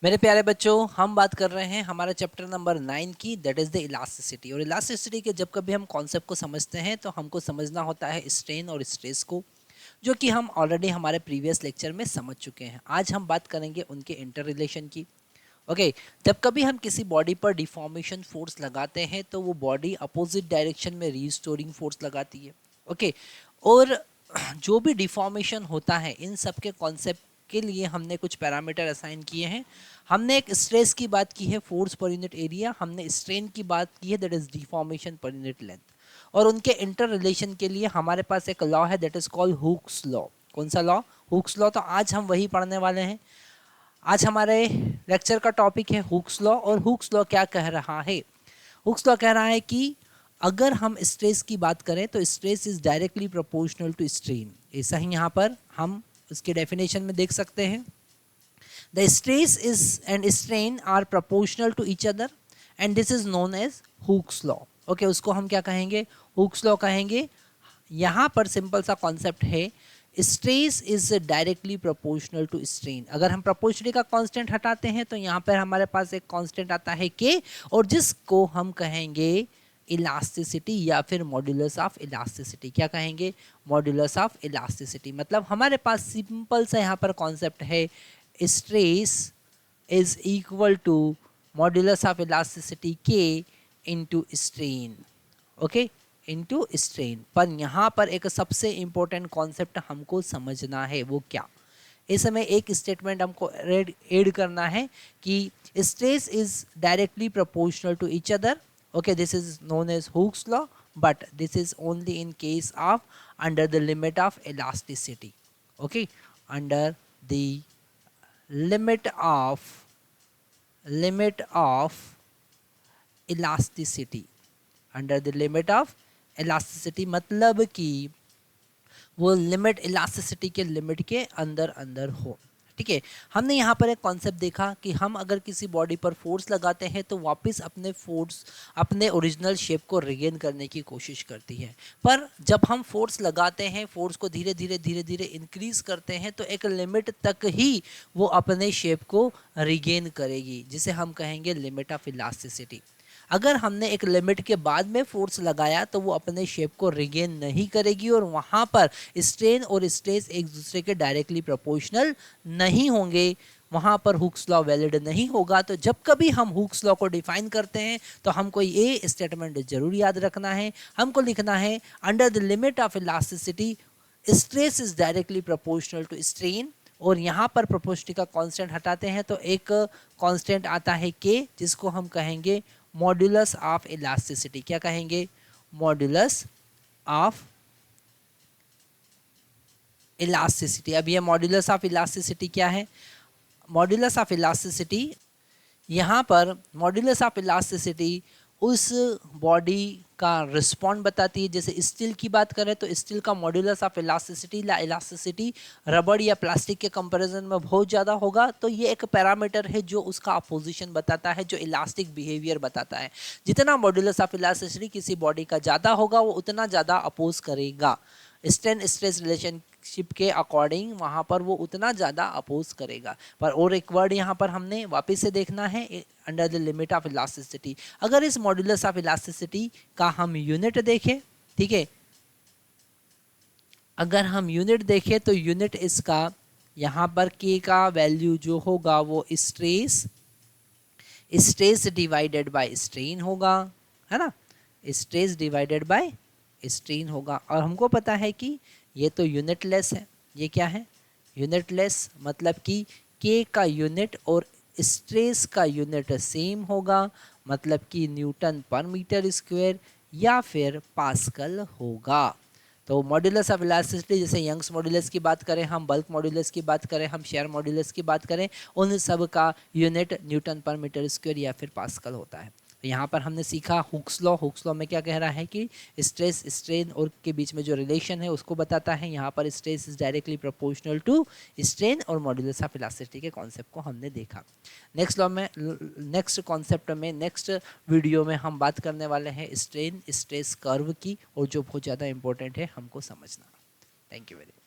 मेरे प्यारे बच्चों, हम बात कर रहे हैं हमारा चैप्टर नंबर 9 की, दैट इज़ द इलास्टिसिटी। और इलास्टिसिटी के जब कभी हम कॉन्सेप्ट को समझते हैं तो हमको समझना होता है स्ट्रेन और स्ट्रेस को, जो कि हम ऑलरेडी हमारे प्रीवियस लेक्चर में समझ चुके हैं। आज हम बात करेंगे उनके इंटर रिलेशन की। ओके, जब कभी हम किसी बॉडी पर डिफॉर्मेशन फोर्स लगाते हैं तो वो बॉडी अपोजिट डायरेक्शन में रीस्टोरिंग फोर्स लगाती है। ओके, और जो भी डिफॉर्मेशन होता है इन सब के कॉन्सेप्ट के लिए हमने कुछ पैरामीटर असाइन किए हैं। हमने एक स्ट्रेस की बात की है, फोर्स पर यूनिट एरिया। हमने स्ट्रेन की बात की है, that is deformation per unit length. और उनके इंटर रिलेशन के लिए हमारे पास एक लॉ है, that is called Hooke's law. कौन सा लॉ? Hooke's law. तो आज हम वही पढ़ने वाले हैं। आज हमारे लेक्चर का टॉपिक है हुक्स लॉ। और हुक्स लॉ क्या कह रहा है? हुक्स लॉ कह रहा है कि अगर हम स्ट्रेस की बात करें तो stress is directly proportional to strain. ऐसा ही यहाँ पर हम उसके डेफिनेशन में देख सकते हैं। The stress is and strain are proportional to each other and this is known as Hooke's law. Okay, उसको हम क्या कहेंगे? हुक्स लॉ कहेंगे। यहाँ पर सिंपल सा कॉन्सेप्ट है, stress is directly proportional to strain. अगर हम प्रोपोर्शनली का कांस्टेंट हटाते हैं तो यहाँ पर हमारे पास एक कांस्टेंट आता है के, और जिसको हम कहेंगे इलास्टिसिटी या फिर मॉड्यूलस ऑफ इलास्टिसिटी। क्या कहेंगे? Modulus of elasticity. मतलब हमारे पास सिंपल सा यहाँ पर कॉन्सेप्ट है, stress is equal to modulus of elasticity के into strain. Okay, into strain. पर यहाँ पर एक सबसे इंपॉर्टेंट कॉन्सेप्ट हमको समझना है, वो क्या? इस समय एक स्टेटमेंट हमको ऐड करना है कि stress is directly proportional to each other. Okay, this is known as Hooke's law, but this is only in case of under the limit of elasticity. Okay, under the limit of elasticity, under the limit of elasticity मतलब कि वो limit elasticity के limit के अंदर अंदर हो। ठीक है, हमने यहाँ पर एक कॉन्सेप्ट देखा कि हम अगर किसी बॉडी पर फोर्स लगाते हैं तो वापस अपने ओरिजिनल शेप को रिगेन करने की कोशिश करती है। पर जब हम फोर्स लगाते हैं, फोर्स को धीरे धीरे इंक्रीज करते हैं तो एक लिमिट तक ही वो अपने शेप को रिगेन करेगी, जिसे हम कहेंगे लिमिट ऑफ इलास्टिसिटी। अगर हमने एक लिमिट के बाद में फोर्स लगाया तो वो अपने शेप को रिगेन नहीं करेगी, और वहाँ पर स्ट्रेन और स्ट्रेस एक दूसरे के डायरेक्टली प्रोपोर्शनल नहीं होंगे, वहाँ पर हुक्स लॉ वैलिड नहीं होगा। तो जब कभी हम हुक्स लॉ को डिफाइन करते हैं तो हमको ये स्टेटमेंट जरूर याद रखना है। हमको लिखना है, under the limit of elasticity stress is directly proportional to strain. और यहाँ पर प्रोपोर्शनल का कांस्टेंट हटाते हैं तो एक कांस्टेंट आता है के, जिसको हम कहेंगे मॉड्यूलस ऑफ इलास्टिसिटी। क्या कहेंगे? Modulus of elasticity. अब ये मॉड्यूलस ऑफ इलास्टिसिटी क्या है? मॉड्यूलस ऑफ इलास्टिसिटी, यहाँ पर मॉड्यूलस ऑफ इलास्टिसिटी उस बॉडी का रिस्पॉन्ड बताती है। जैसे स्टील की बात करें तो स्टील का मॉड्यूलस ऑफ इलास्टिसिटी रबड़ या प्लास्टिक के कंपैरिजन में बहुत ज़्यादा होगा। तो ये एक पैरामीटर है जो उसका अपोजिशन बताता है, जो इलास्टिक बिहेवियर बताता है। जितना मॉड्यूलस ऑफ इलास्टिसिटी किसी बॉडी का ज़्यादा होगा वो उतना ज़्यादा अपोज करेगा। स्ट्रेन स्ट्रेस रिलेशनशिप के अकॉर्डिंग वहाँ पर वो उतना ज़्यादा अपोज करेगा। पर और एक वर्ड यहाँ पर हमने वापस से देखना है, under the limit of elasticity. अगर इस मॉड्यूलस ऑफ इलास्टिसिटी का हम यूनिट देखें, ठीक है, अगर हम यूनिट देखें तो यूनिट इसका यहाँ पर के का वैल्यू जो होगा वो स्ट्रेस डिवाइडेड बाय स्ट्रेन होगा, है ना? स्ट्रेस डिवाइडेड बाय स्ट्रेन होगा। और हमको पता है कि ये तो यूनिटलेस है। ये क्या है? यूनिटलेस, मतलब कि के का यूनिट और स्ट्रेस का यूनिट सेम होगा, मतलब कि न्यूटन पर मीटर स्क्वायर या फिर पास्कल होगा। तो मॉड्यूलस ऑफ इलास्टिसिटी, जैसे यंग्स मॉड्यूलस की बात करें हम, बल्क मॉड्यूलस की बात करें हम, शेयर मॉड्यूलस की बात करें, उन सब का यूनिट न्यूटन पर मीटर स्क्वायर या फिर पास्कल होता है। तो यहाँ पर हमने सीखा हुक्स लॉ। हुक्स लॉ में क्या कह रहा है कि स्ट्रेस स्ट्रेन और के बीच में जो रिलेशन है उसको बताता है। यहाँ पर stress is directly proportional to strain और मॉड्यूलस ऑफ इलास्टिसिटी के कॉन्सेप्ट को हमने देखा। नेक्स्ट लॉ में, नेक्स्ट कॉन्सेप्ट में, नेक्स्ट वीडियो में हम बात करने वाले हैं स्ट्रेन स्ट्रेस कर्व की, और जो बहुत ज़्यादा इंपॉर्टेंट है हमको समझना। Thank you very much.